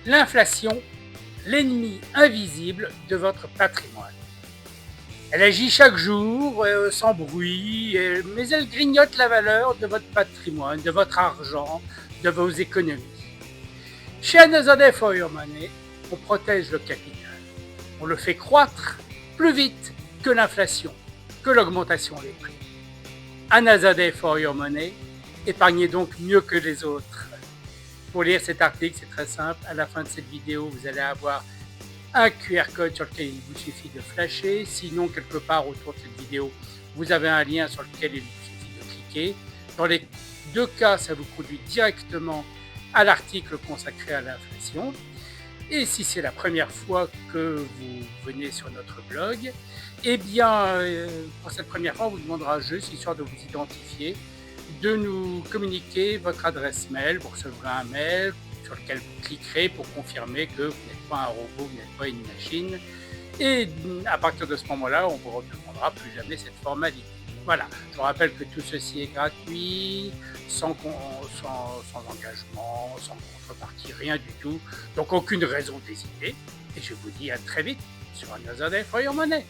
L'inflation, l'ennemi invisible de votre patrimoine. Elle agit chaque jour, sans bruit, mais elle grignote la valeur de votre patrimoine, de votre argent, de vos économies. Chez Another Day for Your Money, on protège le capital. On le fait croître plus vite que l'inflation, que l'augmentation des prix. Another Day for Your Money, épargnez donc mieux que les autres. Pour lire cet article, c'est très simple. À la fin de cette vidéo, vous allez avoir un QR code sur lequel il vous suffit de flasher. Sinon, quelque part autour de cette vidéo, vous avez un lien sur lequel il vous suffit de cliquer. Dans les deux cas, ça vous conduit directement à l'article consacré à l'inflation. Et si c'est la première fois que vous venez sur notre blog, eh bien, pour cette première fois, on vous demandera juste, histoire de vous identifier, de nous communiquer votre adresse mail. Vous recevrez un mail sur lequel vous cliquerez pour confirmer que vous n'êtes pas un robot, vous n'êtes pas une machine. Et à partir de ce moment-là, on vous redemandera plus jamais cette formalité. Voilà, je vous rappelle que tout ceci est gratuit, sans engagement, sans contrepartie, rien du tout. Donc aucune raison d'hésiter. Et je vous dis à très vite sur Another Day for Your Money.